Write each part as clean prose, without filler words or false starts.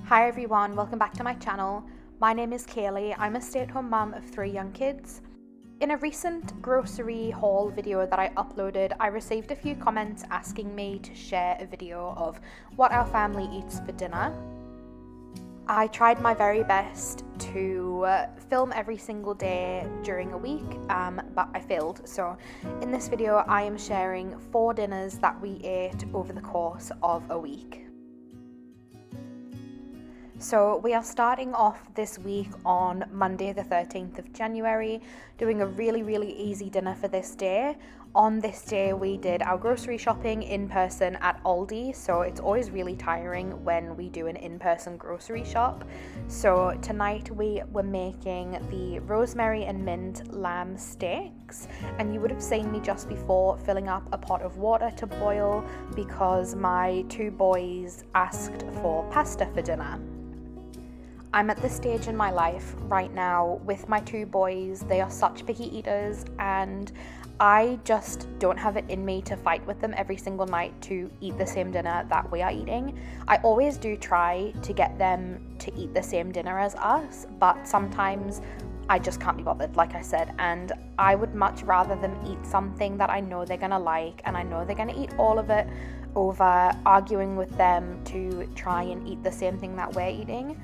Hi everyone, welcome back to my channel. My name is Kaylee. I'm a stay-at-home mum of 3 young kids. In a recent grocery haul video that I uploaded, I received a few comments asking me to share a video of what our family eats for dinner. I tried my very best to film every single day during a week, but I failed. So in this video, I am sharing 4 dinners that we ate over the course of a week. So we are starting off this week on Monday the 13th of January, doing a really easy dinner for this day. On this day we did our grocery shopping in person at Aldi, so it's always really tiring when we do an in-person grocery shop. So tonight we were making the rosemary and mint lamb steaks, and you would have seen me just before filling up a pot of water to boil because my 2 boys asked for pasta for dinner. I'm at this stage in my life right now with my 2 boys. They are such picky eaters and I just don't have it in me to fight with them every single night to eat the same dinner that we are eating. I always do try to get them to eat the same dinner as us, but sometimes I just can't be bothered, like I said, and I would much rather them eat something that I know they're gonna like and I know they're gonna eat all of it over arguing with them to try and eat the same thing that we're eating.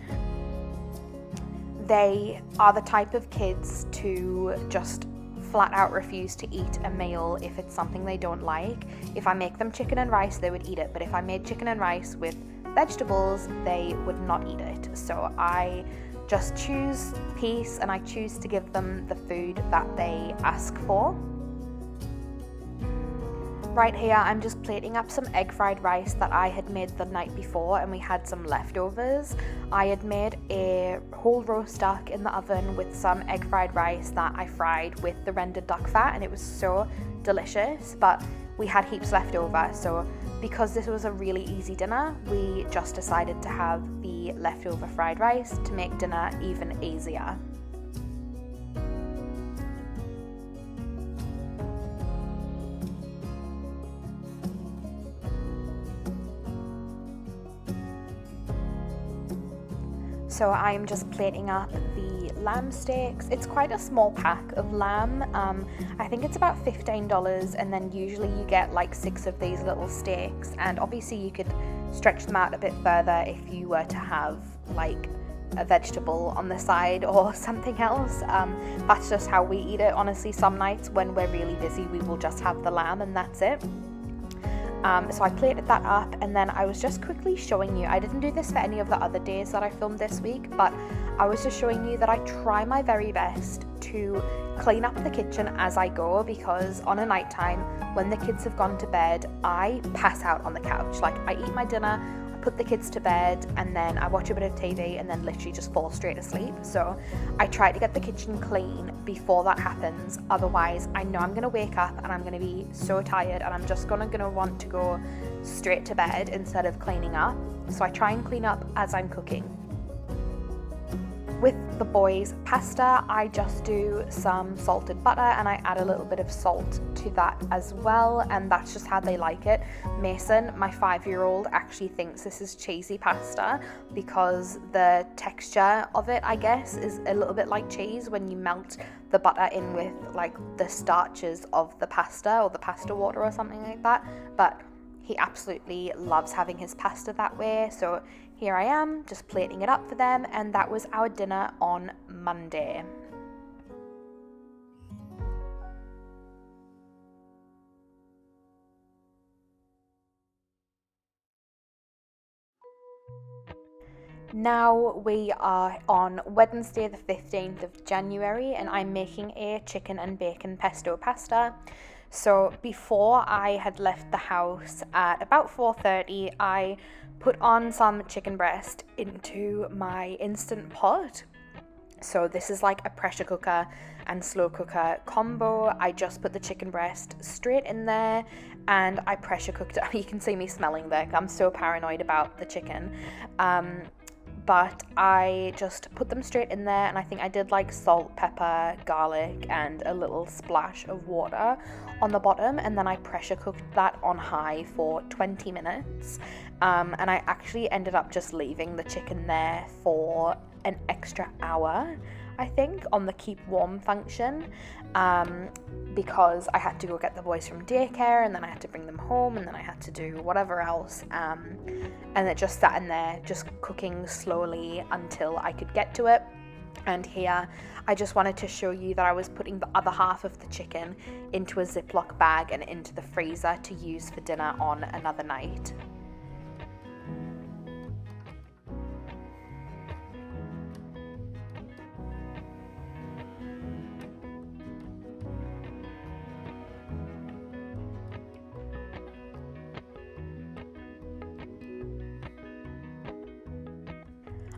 They are the type of kids to just flat out refuse to eat a meal if it's something they don't like. If I make them chicken and rice, they would eat it, but if I made chicken and rice with vegetables, they would not eat it. So I just choose peace and I choose to give them the food that they ask for. Right here, I'm just plating up some egg fried rice that I had made the night before and we had some leftovers. I had made a whole roast duck in the oven with some egg fried rice that I fried with the rendered duck fat, and it was so delicious, but we had heaps left over. So because this was a really easy dinner, we just decided to have the leftover fried rice to make dinner even easier. So I'm just plating up the lamb steaks. It's quite a small pack of lamb. I think it's about $15, and then usually you get like 6 of these little steaks, and obviously you could stretch them out a bit further if you were to have like a vegetable on the side or something else. That's just how we eat it. Honestly, some nights when we're really busy we will just have the lamb and that's it. So I plated that up, and then I was just quickly showing you, I didn't do this for any of the other days that I filmed this week, but I was just showing you that I try my very best to clean up the kitchen as I go, because on a nighttime when the kids have gone to bed, I pass out on the couch. Like, I eat my dinner, put the kids to bed, and then I watch a bit of TV and then literally just fall straight asleep. So I try to get the kitchen clean before that happens, otherwise I know I'm gonna wake up and I'm gonna be so tired and I'm just gonna want to go straight to bed instead of cleaning up. So I try and clean up as I'm cooking. With the boys' pasta, I just do some salted butter and I add a little bit of salt to that as well, and that's just how they like it. Mason, my 5-year-old, actually thinks this is cheesy pasta because the texture of it, I guess, is a little bit like cheese when you melt the butter in with like the starches of the pasta or the pasta water or something like that, but he absolutely loves having his pasta that way. So here I am, just plating it up for them, and that was our dinner on Monday. Now we are on Wednesday the 15th of January and I'm making a chicken and bacon pesto pasta. So before I had left the house at about 4:30, I put on some chicken breast into my Instant Pot. So this is like a pressure cooker and slow cooker combo. I just put the chicken breast straight in there and I pressure cooked it. You can see me smelling there. I'm so paranoid about the chicken. But I just put them straight in there, and I think I did like salt, pepper, garlic, and a little splash of water on the bottom, and then I pressure cooked that on high for 20 minutes. And I actually ended up just leaving the chicken there for an extra hour, I think, on the keep warm function, because I had to go get the boys from daycare, and then I had to bring them home, and then I had to do whatever else, and it just sat in there just cooking slowly until I could get to it. And here I just wanted to show you that I was putting the other half of the chicken into a Ziploc bag and into the freezer to use for dinner on another night.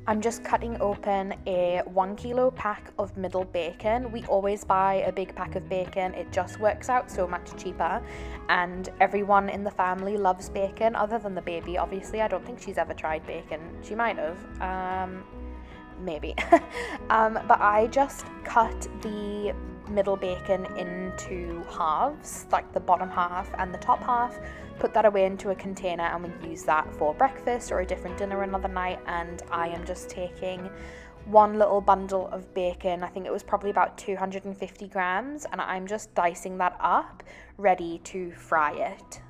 I'm just cutting open a 1 kilo pack of middle bacon. We always buy a big pack of bacon. It just works out so much cheaper, and everyone in the family loves bacon other than the baby. Obviously, I don't think she's ever tried bacon. She might have, maybe. But I just cut the middle bacon into halves, like the bottom half and the top half, put that away into a container, and we use that for breakfast or a different dinner another night. And I am just taking one little bundle of bacon, I think it was probably about 250 grams, and I'm just dicing that up, ready to fry it.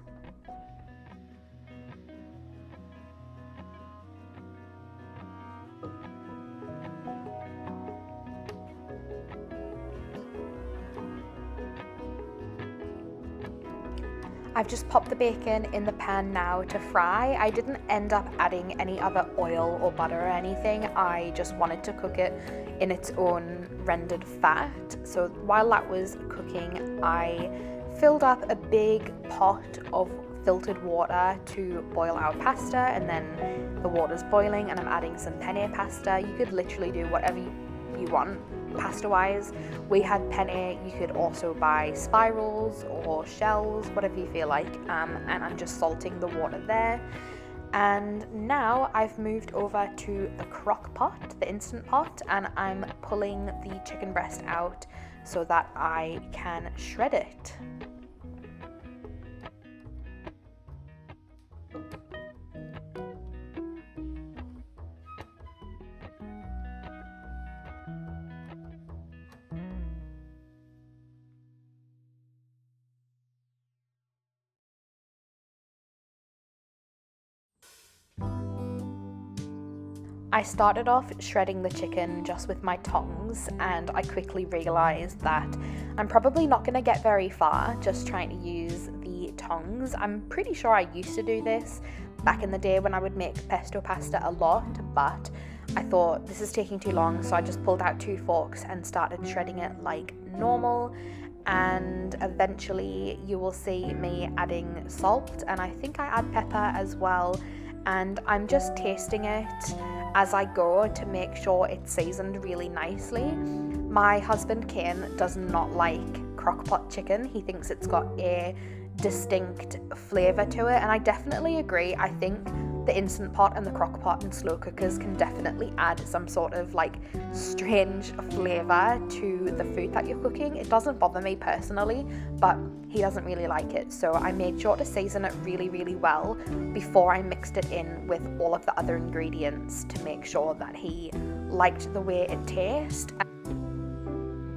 I've just popped the bacon in the pan now to fry. I didn't end up adding any other oil or butter or anything. I just wanted to cook it in its own rendered fat. So while that was cooking, I filled up a big pot of filtered water to boil our pasta, and then the water's boiling and I'm adding some penne pasta. You could literally do whatever you want pasta wise. We had penne. You could also buy spirals or shells, whatever you feel like, and I'm just salting the water there. And now I've moved over to the crock pot, the instant pot, and I'm pulling the chicken breast out so that I can shred it. I started off shredding the chicken just with my tongs, and I quickly realised that I'm probably not going to get very far just trying to use the tongs. I'm pretty sure I used to do this back in the day when I would make pesto pasta a lot, but I thought this is taking too long, so I just pulled out 2 forks and started shredding it like normal. And eventually you will see me adding salt, and I think I add pepper as well, and I'm just tasting it as I go to make sure it's seasoned really nicely. My husband Ken does not like crockpot chicken. He thinks it's got a distinct flavour to it, and I definitely agree. I think the Instant Pot and the crock pot and slow cookers can definitely add some sort of like strange flavour to the food that you're cooking. It doesn't bother me personally, but he doesn't really like it. So I made sure to season it really, really well before I mixed it in with all of the other ingredients to make sure that he liked the way it tasted.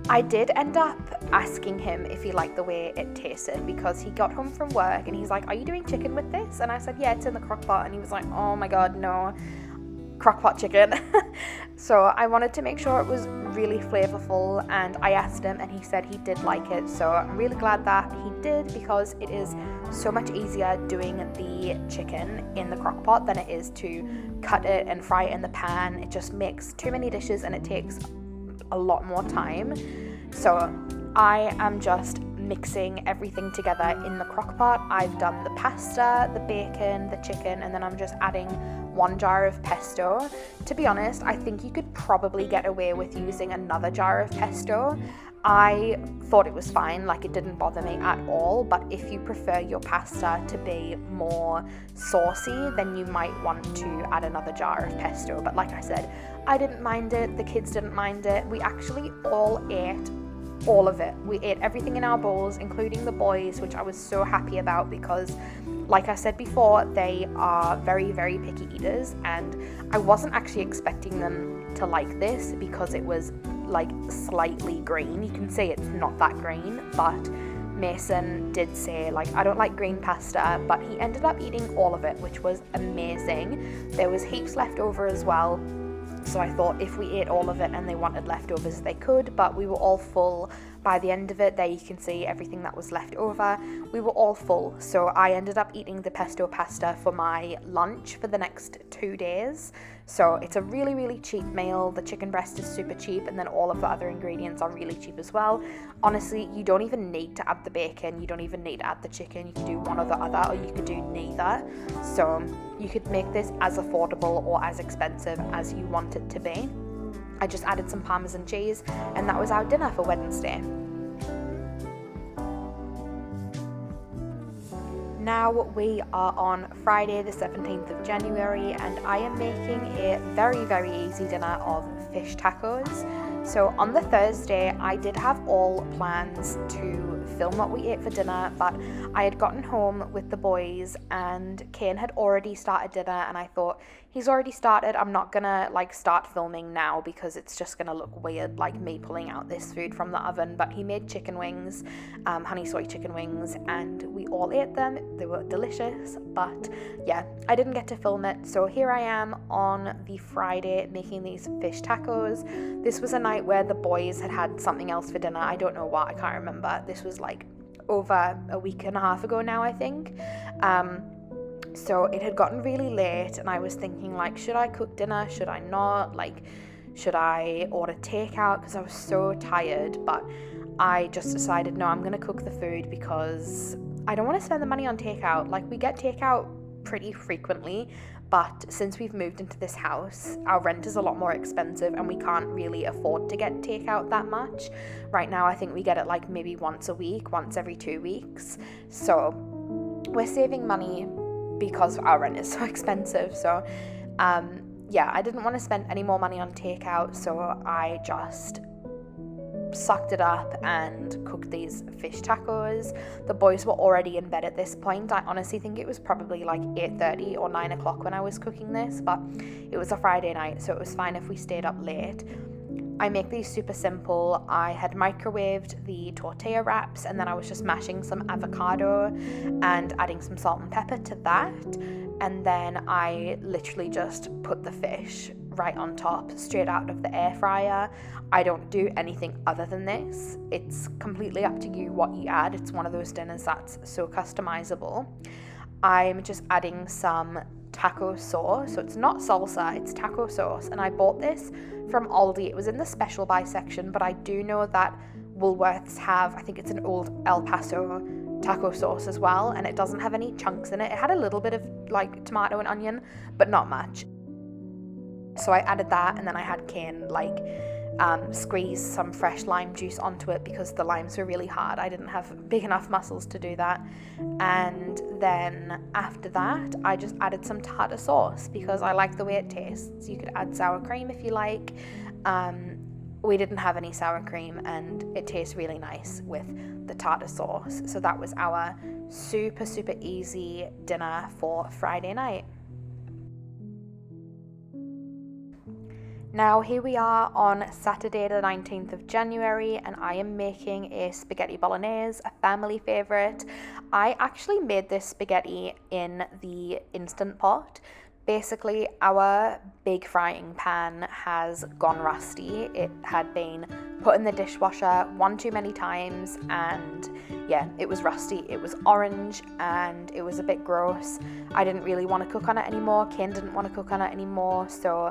I did end up asking him if he liked the way it tasted, because he got home from work and he's like, "Are you doing chicken with this?" And I said, "Yeah, it's in the crock pot." And he was like, "Oh my god, no, crock pot chicken." So I wanted to make sure it was really flavorful, and I asked him and he said he did like it. So I'm really glad that he did, because it is so much easier doing the chicken in the crock pot than it is to cut it and fry it in the pan. It just makes too many dishes and it takes a lot more time. So I am just mixing everything together in the crock pot. I've done the pasta, the bacon, the chicken, and then I'm just adding 1 jar of pesto. To be honest, I think you could probably get away with using another jar of pesto. I thought it was fine, like it didn't bother me at all, but if you prefer your pasta to be more saucy, then you might want to add another jar of pesto. But like I said, I didn't mind it, the kids didn't mind it. We actually all ate all of it. We ate everything in our bowls, including the boys, which I was so happy about because, like I said before, they are very, very picky eaters, and I wasn't actually expecting them to like this because it was like slightly green. You can see it's not that green, but Mason did say, like, I don't like green pasta, but he ended up eating all of it, which was amazing. There was heaps left over as well, so I thought if we ate all of it and they wanted leftovers, they could, but we were all full by the end of it. There you can see everything that was left over. We were all full, so I ended up eating the pesto pasta for my lunch for the next 2 days. So it's a really, really cheap meal. The chicken breast is super cheap, and then all of the other ingredients are really cheap as well. Honestly, you don't even need to add the bacon, you don't even need to add the chicken. You can do one or the other, or you could do neither. So you could make this as affordable or as expensive as you want it to be. I just added some Parmesan cheese, and that was our dinner for Wednesday. Now we are on Friday the 17th of January, and I am making a very, very easy dinner of fish tacos. So on the Thursday, I did have all plans to film what we ate for dinner, but I had gotten home with the boys and Kane had already started dinner, and I thought, he's already started, I'm not gonna like start filming now because it's just gonna look weird, like me pulling out this food from the oven. But he made chicken wings, honey soy chicken wings, and we all ate them. They were delicious, but yeah, I didn't get to film it. So here I am on the Friday making these fish tacos. This was a night where the boys had something else for dinner. I don't know what, I can't remember. This was like over a week and a half ago now, I think. So it had gotten really late, and I was thinking, like, should I cook dinner? Should I not? Like, should I order takeout? Because I was so tired. But I just decided, no, I'm going to cook the food because I don't want to spend the money on takeout. Like, we get takeout pretty frequently, but since we've moved into this house, our rent is a lot more expensive and we can't really afford to get takeout that much. Right now, I think we get it like maybe once a week, once every 2 weeks. So we're saving money because our rent is so expensive. So yeah, I didn't want to spend any more money on takeout, so I just sucked it up and cooked these fish tacos. The boys were already in bed at this point. I honestly think it was probably like 8:30 or 9 o'clock when I was cooking this, but it was a Friday night, so it was fine if we stayed up late. I make these super simple. I had microwaved the tortilla wraps, and then I was just mashing some avocado and adding some salt and pepper to that. And then I literally just put the fish right on top, straight out of the air fryer. I don't do anything other than this. It's completely up to you what you add. It's one of those dinners that's so customizable. I'm just adding some taco sauce. So it's not salsa, it's taco sauce. And I bought this from Aldi. It was in the special buy section, but I do know that Woolworths have, I think it's an old El Paso taco sauce as well, and it doesn't have any chunks in it. It had a little bit of like tomato and onion, but not much. So I added that, and then I had Kane like squeeze some fresh lime juice onto it because the limes were really hard. I didn't have big enough muscles to do that. And then after that, I just added some tartar sauce because I like the way it tastes. You could add sour cream if you like. We didn't have any sour cream, and it tastes really nice with the tartar sauce. So that was our super, super easy dinner for Friday night. Now here we are on Saturday the 19th of January, and I am making a spaghetti bolognese, a family favourite. I actually made this spaghetti in the Instant Pot. Basically, our big frying pan has gone rusty. It had been put in the dishwasher one too many times, and yeah, it was rusty. It was orange and it was a bit gross. I didn't really want to cook on it anymore. Kane didn't want to cook on it anymore, so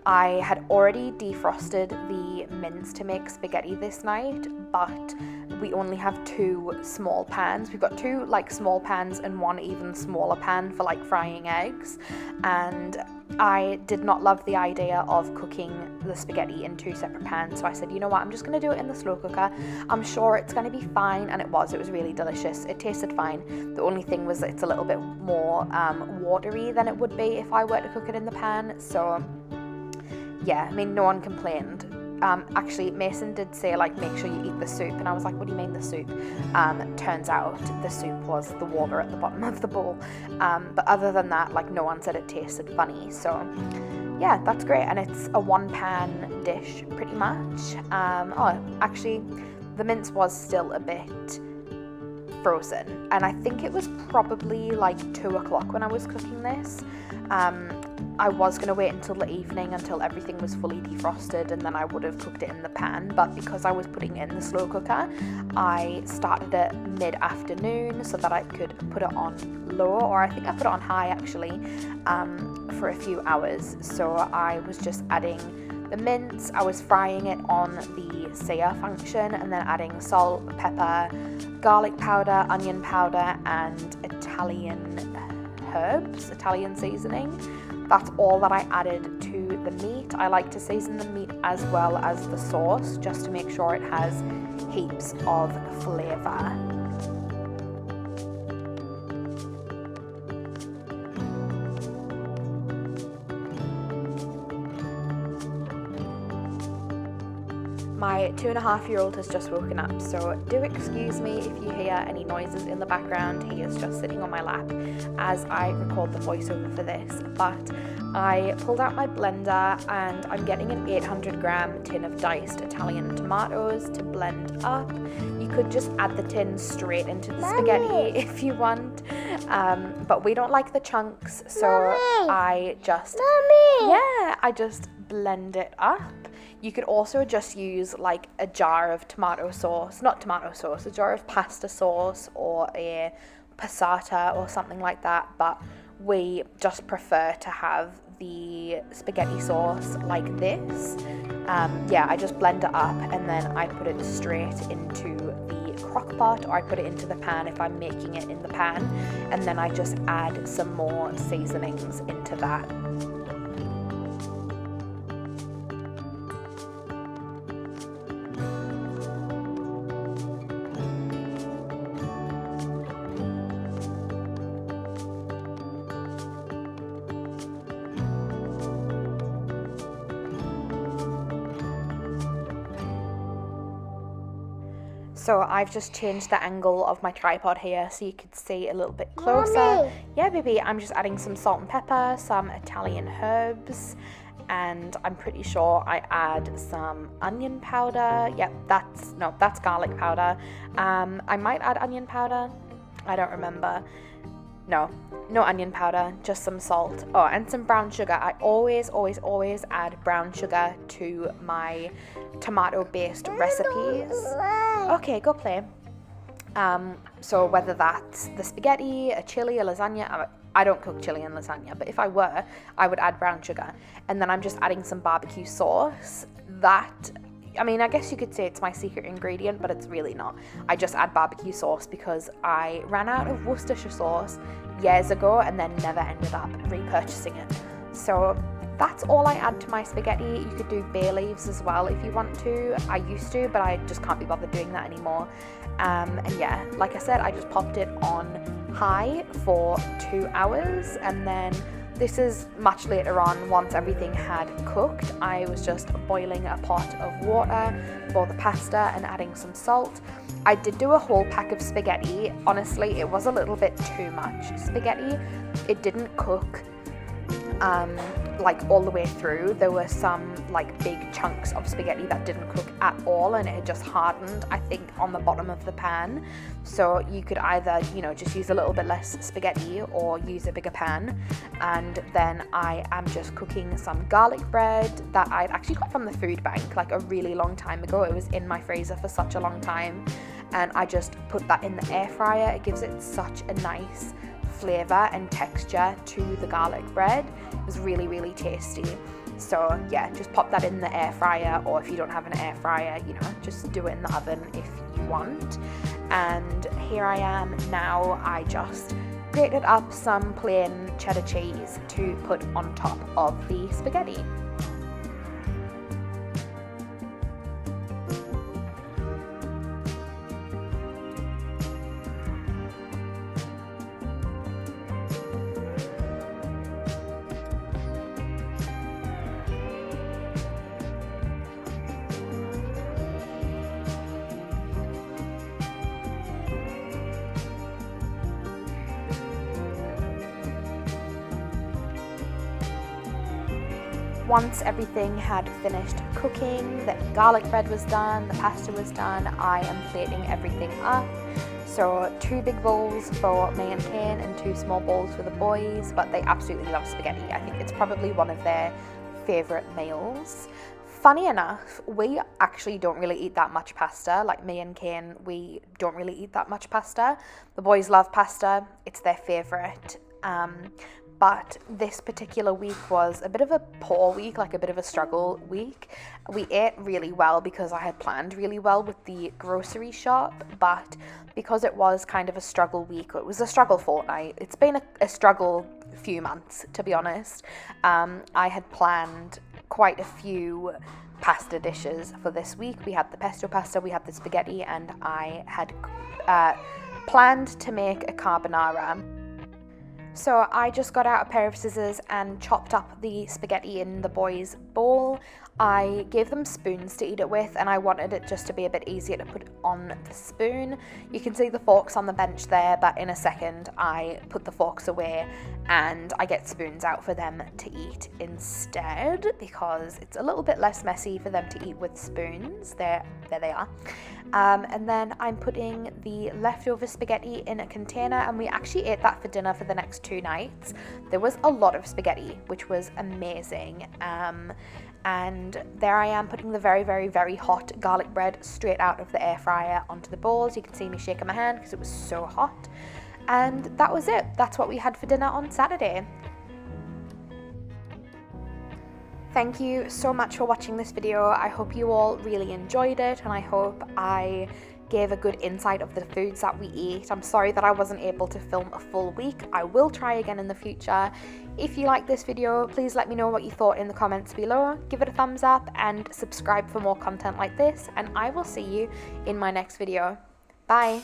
I had already defrosted the mince to make spaghetti this night, but we only have 2 small pans. We've got 2 like small pans and 1 even smaller pan for like frying eggs, and I did not love the idea of cooking the spaghetti in 2 separate pans, so I said, you know what, I'm just going to do it in the slow cooker. I'm sure it's going to be fine, and it was really delicious. It tasted fine. The only thing was that it's a little bit more watery than it would be if I were to cook it in the pan, so yeah, I mean, no one complained. Actually, Mason did say, like, make sure you eat the soup, and I was like, what do you mean the soup? Turns out the soup was the water at the bottom of the bowl. But other than that, like, no one said it tasted funny. So yeah, that's great, and it's a 1-pan dish pretty much. Oh, actually, the mince was still a bit frozen, and I think it was probably like 2 o'clock when I was cooking this. I was going to wait until the evening until everything was fully defrosted, and then I would have cooked it in the pan, but because I was putting it in the slow cooker, I started it mid-afternoon so that I could put it on low, or I think I put it on high actually, for a few hours. So I was just adding the mince, I was frying it on the sear function, and then adding salt, pepper, garlic powder, onion powder, and Italian herbs, Italian seasoning. That's all that I added to the meat. I like to season the meat as well as the sauce, just to make sure it has heaps of flavour. My 2.5-year-old has just woken up, so do excuse me if you hear any noises in the background. He is just sitting on my lap as I record the voiceover for this. But I pulled out my blender and I'm getting an 800-gram tin of diced Italian tomatoes to blend up. You could just add the tin straight into the spaghetti if you want, but we don't like the chunks, so I just blend it up. You could also just use like a jar of a jar of pasta sauce or a passata or something like that, but we just prefer to have the spaghetti sauce like this. I just blend it up and then I put it straight into the crock pot, or I put it into the pan if I'm making it in the pan, and then I just add some more seasonings into that. So I've just changed the angle of my tripod here so you could see a little bit closer. Mommy. Yeah, baby, I'm just adding some salt and pepper, some Italian herbs, and I'm pretty sure I add some onion powder. Yep, that's garlic powder. I might add onion powder. I don't remember. No onion powder, just some salt. Oh, and some brown sugar. I always add brown sugar to my tomato-based recipes. Okay, go play. So whether that's the spaghetti, a chili, a lasagna, I don't cook chili and lasagna, but if I were, I would add brown sugar. And then I'm just adding some barbecue sauce. I guess you could say it's my secret ingredient, but it's really not. I just add barbecue sauce because I ran out of Worcestershire sauce years ago and then never ended up repurchasing it. So that's all I add to my spaghetti. You could do bay leaves as well if you want to. I used to, but I just can't be bothered doing that anymore. And yeah, like I said, I just popped it on high for 2 hours, and then this is much later on, once everything had cooked. I was just boiling a pot of water for the pasta and adding some salt. I did do a whole pack of spaghetti. Honestly, it was a little bit too much spaghetti. It didn't cook all the way through. There were some big chunks of spaghetti that didn't cook at all, and it had just hardened, I think, on the bottom of the pan. So you could either just use a little bit less spaghetti or use a bigger pan. And then I am just cooking some garlic bread that I'd actually got from the food bank a really long time ago. It was in my freezer for such a long time, and I just put that in the air fryer. It gives it such a nice flavor and texture to the garlic bread. It was really tasty. So yeah, just pop that in the air fryer, or if you don't have an air fryer, just do it in the oven if you want. And here I am now. I just grated up some plain cheddar cheese to put on top of the spaghetti. once everything had finished cooking, the garlic bread was done, the pasta was done, I am plating everything up. So 2 big bowls for me and Kane and 2 small bowls for the boys, but they absolutely love spaghetti. I think it's probably one of their favourite meals. Funny enough, we actually don't really eat that much pasta. Like me and Kane, we don't really eat that much pasta. The boys love pasta, it's their favourite. But this particular week was a bit of a poor week, like a bit of a struggle week. We ate really well because I had planned really well with the grocery shop, but because it was kind of a struggle week, it was a struggle fortnight. It's been a struggle few months, to be honest. I had planned quite a few pasta dishes for this week. We had the pesto pasta, we had the spaghetti, and I had planned to make a carbonara. So I just got out a pair of scissors and chopped up the spaghetti in the boys' bowl. I gave them spoons to eat it with, and I wanted it just to be a bit easier to put on the spoon. You can see the forks on the bench there, but in a second I put the forks away and I get spoons out for them to eat instead, because it's a little bit less messy for them to eat with spoons. There they are. And then I'm putting the leftover spaghetti in a container, and we actually ate that for dinner for the next 2 nights. There was a lot of spaghetti, which was amazing. And there I am putting the very, very, very hot garlic bread straight out of the air fryer onto the bowls. You can see me shaking my hand because it was so hot. And that was it. That's what we had for dinner on Saturday. Thank you so much for watching this video. I hope you all really enjoyed it, and I hope I gave a good insight of the foods that we eat. I'm sorry that I wasn't able to film a full week. I will try again in the future. If you like this video, please let me know what you thought in the comments below. Give it a thumbs up and subscribe for more content like this, and I will see you in my next video. Bye!